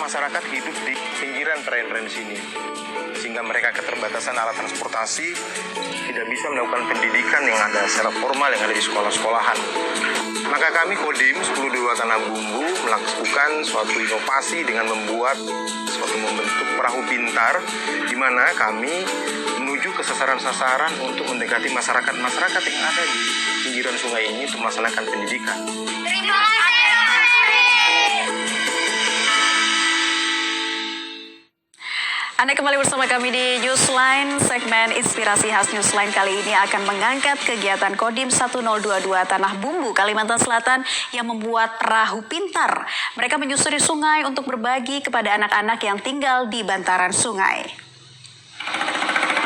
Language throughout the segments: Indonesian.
masyarakat hidup di pinggiran tren-tren sini, sehingga mereka keterbatasan alat transportasi, tidak bisa melakukan pendidikan yang ada secara formal yang ada di sekolah-sekolahan. Maka kami Kodim 1022 Tanah Bumbu melakukan suatu inovasi dengan membentuk perahu pintar, di mana kami menuju ke sasaran-sasaran untuk mendekati masyarakat-masyarakat yang ada di pinggiran sungai ini untuk melaksanakan pendidikan. Terima kasih. Anda kembali bersama kami di Newsline. Segmen Inspirasi Khas Newsline kali ini akan mengangkat kegiatan Kodim 1022 Tanah Bumbu, Kalimantan Selatan yang membuat perahu pintar. Mereka menyusuri sungai untuk berbagi kepada anak-anak yang tinggal di bantaran sungai.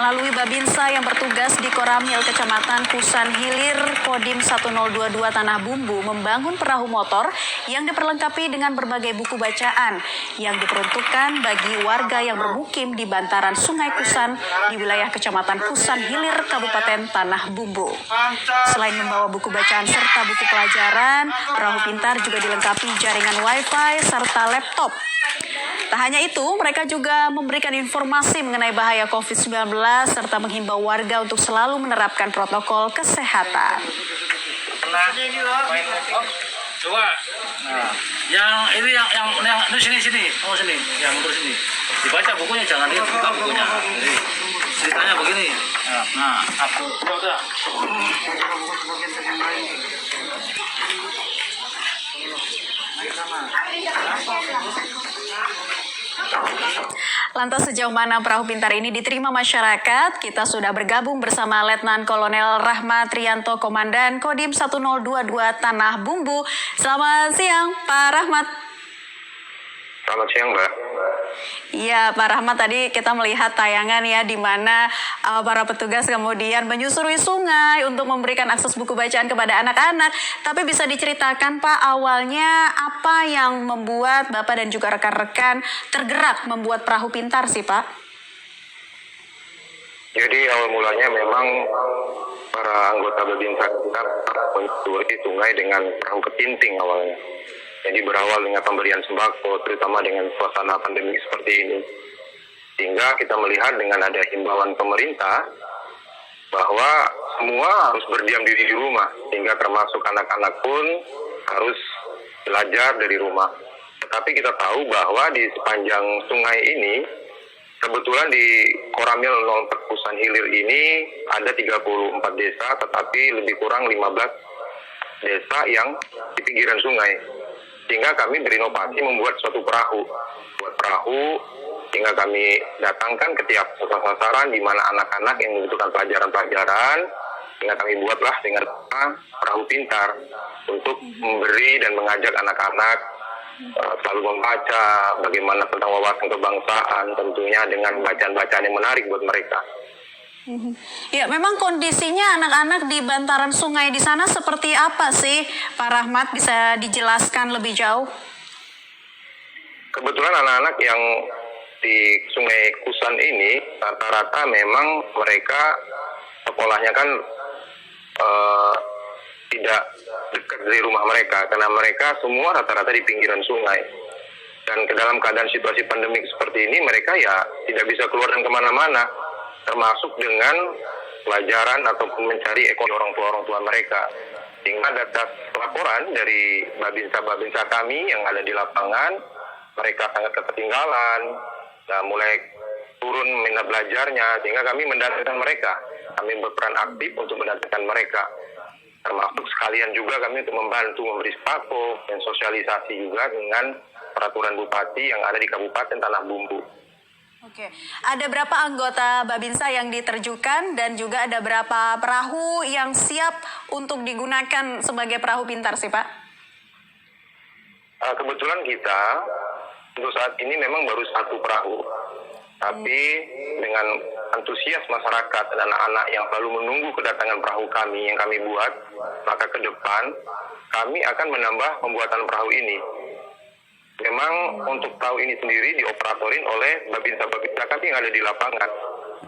Melalui Babinsa yang bertugas di Koramil, Kecamatan Kusan Hilir, Kodim 1022 Tanah Bumbu membangun perahu motor yang diperlengkapi dengan berbagai buku bacaan yang diperuntukkan bagi warga yang bermukim di bantaran Sungai Kusan di wilayah Kecamatan Kusan Hilir, Kabupaten Tanah Bumbu. Selain membawa buku bacaan serta buku pelajaran, perahu pintar juga dilengkapi jaringan Wi-Fi serta laptop. Tak hanya itu, mereka juga memberikan informasi mengenai bahaya COVID-19 serta menghimbau warga untuk selalu menerapkan protokol kesehatan. Coba, nah, yang ini sini, yang mundur sini. Dibaca bukunya, jangan lihat buka bukunya. Jadi, ceritanya begini. Nah, aku udah. Lantas sejauh mana perahu pintar ini diterima masyarakat? Kita sudah bergabung bersama Letnan Kolonel Rahmat Rianto, Komandan Kodim 1022 Tanah Bumbu. Selamat siang, Pak Rahmat. Selamat siang, Mbak. Iya, Pak Rahmat, tadi kita melihat tayangan ya di mana para petugas kemudian menyusuri sungai untuk memberikan akses buku bacaan kepada anak-anak. Tapi bisa diceritakan Pak, awalnya apa yang membuat Bapak dan juga rekan-rekan tergerak membuat perahu pintar sih Pak? Jadi awal mulanya memang para anggota Babinsa kita menyusuri sungai dengan perahu ketinting awalnya. Jadi berawal dengan pemberian sembako, terutama dengan suasana pandemi seperti ini. Sehingga kita melihat dengan ada himbauan pemerintah bahwa semua harus berdiam diri di rumah, sehingga termasuk anak-anak pun harus belajar dari rumah. Tetapi kita tahu bahwa di sepanjang sungai ini, kebetulan di Koramil 04 Kusan Hilir ini ada 34 desa, tetapi lebih kurang 15 desa yang di pinggiran sungai. Sehingga kami berinovasi membuat suatu perahu. Buat perahu, sehingga kami datangkan ke tiap sasaran di mana anak-anak yang membutuhkan pelajaran-pelajaran, sehingga kami buatlah dengan perahu pintar untuk memberi dan mengajak anak-anak selalu membaca, bagaimana tentang wawasan kebangsaan, tentunya dengan bacaan-bacaan yang menarik buat mereka. Ya, memang kondisinya anak-anak di bantaran sungai di sana seperti apa sih, Pak Rahmat? Bisa dijelaskan lebih jauh? Kebetulan anak-anak yang di Sungai Kusan ini rata-rata memang mereka sekolahnya kan tidak dekat dari rumah mereka, karena mereka semua rata-rata di pinggiran sungai. Dan ke dalam keadaan situasi pandemik seperti ini, mereka ya tidak bisa keluar dan kemana-mana, termasuk dengan pelajaran ataupun mencari ekonomi orang tua mereka. Sehingga data laporan dari Babinsa kami yang ada di lapangan, mereka sangat ketertinggalan, dan mulai turun minat belajarnya, sehingga kami mendatangkan mereka. Kami berperan aktif untuk mendatangkan mereka. Termasuk sekalian juga kami untuk membantu memberi sembako dan sosialisasi juga dengan peraturan bupati yang ada di Kabupaten Tanah Bumbu. Oke, ada berapa anggota Babinsa yang diterjukan dan juga ada berapa perahu yang siap untuk digunakan sebagai perahu pintar sih Pak? Kebetulan kita untuk saat ini memang baru satu perahu, tapi dengan antusias masyarakat dan anak-anak yang selalu menunggu kedatangan perahu kami yang kami buat, maka ke depan kami akan menambah pembuatan perahu ini. Memang untuk perahu ini sendiri dioperatorin oleh Babinsa kami yang ada di lapangan.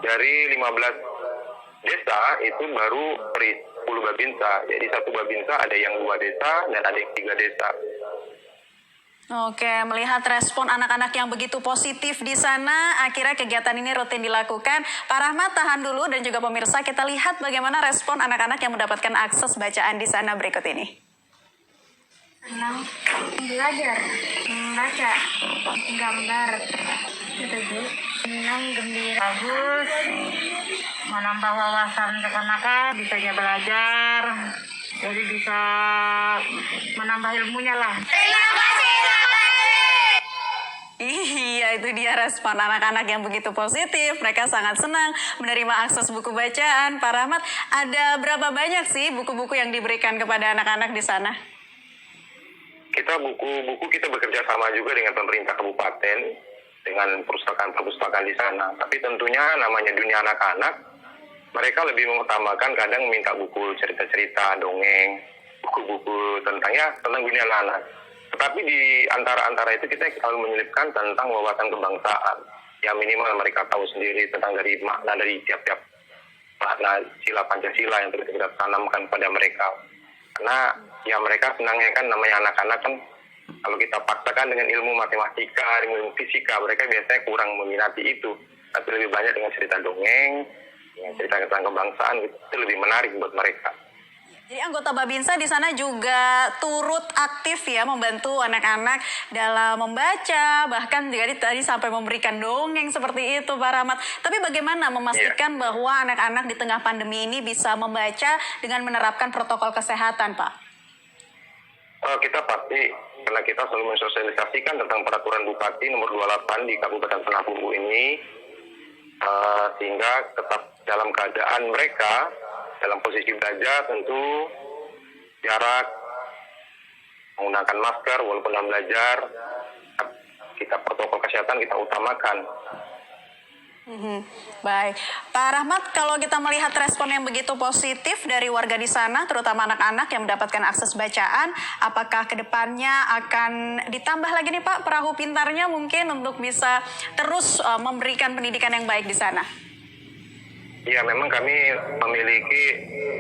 Dari 15 desa itu baru 10 Babinsa. Jadi satu Babinsa ada yang 2 desa dan ada yang 3 desa. Oke, melihat respon anak-anak yang begitu positif di sana, akhirnya kegiatan ini rutin dilakukan. Pak Rahmat, tahan dulu dan juga pemirsa, kita lihat bagaimana respon anak-anak yang mendapatkan akses bacaan di sana berikut ini. Senang belajar, membaca, gambar, senang, gembira, bagus, menambah wawasan anak-anak, bisa belajar, jadi bisa menambah ilmunya lah. Iya, itu dia respon anak-anak yang begitu positif. Mereka sangat senang menerima akses buku bacaan. Pak Rahmat, ada berapa banyak sih buku-buku yang diberikan kepada anak-anak di sana? Kita kita bekerja sama juga dengan pemerintah kabupaten, dengan perpustakaan di sana. Tapi tentunya namanya dunia anak-anak, mereka lebih mengutamakan kadang minta buku cerita-cerita, dongeng, buku-buku tentang dunia anak-anak. Tetapi di antara itu kita selalu menyelipkan tentang wawasan kebangsaan. Yang minimal mereka tahu sendiri tentang dari makna dari tiap-tiap makna sila Pancasila yang kita tanamkan pada mereka. Karena ya mereka senangnya kan namanya anak-anak kan, kalau kita paksakan dengan ilmu matematika, dengan ilmu fisika, mereka biasanya kurang meminati itu. Tapi lebih banyak dengan cerita dongeng, dengan cerita tentang kebangsaan, itu lebih menarik buat mereka. Jadi anggota Babinsa di sana juga turut aktif ya membantu anak-anak dalam membaca, bahkan juga tadi sampai memberikan dongeng seperti itu Pak Rahmat. Tapi bagaimana memastikan bahwa anak-anak di tengah pandemi ini bisa membaca dengan menerapkan protokol kesehatan, Pak? Kita pasti, karena kita selalu mensosialisasikan tentang peraturan Bupati nomor 28 di Kabupaten Tanah Bumbu ini, sehingga tetap dalam keadaan mereka dalam posisi belajar, tentu jarak, menggunakan masker walaupun dalam belajar, kita protokol kesehatan kita utamakan. Baik, Pak Rahmat, kalau kita melihat respon yang begitu positif dari warga di sana, terutama anak-anak yang mendapatkan akses bacaan, apakah kedepannya akan ditambah lagi nih Pak perahu pintarnya mungkin untuk bisa terus memberikan pendidikan yang baik di sana? Ya, memang kami memiliki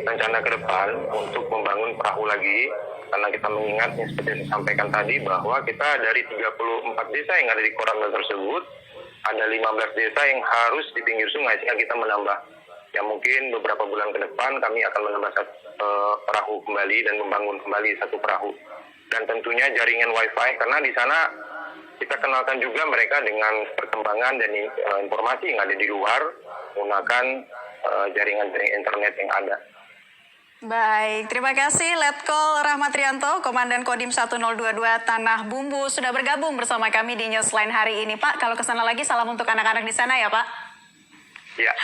rencana ke depan untuk membangun perahu lagi, karena kita mengingat seperti yang disampaikan tadi bahwa kita dari 34 desa yang ada di Koramil tersebut, ada 15 desa yang harus di pinggir sungai, sehingga kita menambah. Ya mungkin beberapa bulan ke depan kami akan menambah perahu kembali dan membangun kembali satu perahu. Dan tentunya jaringan wifi, karena di sana kita kenalkan juga mereka dengan perkembangan dan informasi yang ada di luar, menggunakan jaringan-jaringan internet yang ada. Baik, terima kasih Letkol Rahmat Rianto, Komandan Kodim 1022 Tanah Bumbu sudah bergabung bersama kami di Newsline hari ini. Pak, kalau kesana lagi salam untuk anak-anak di sana ya Pak. Ya.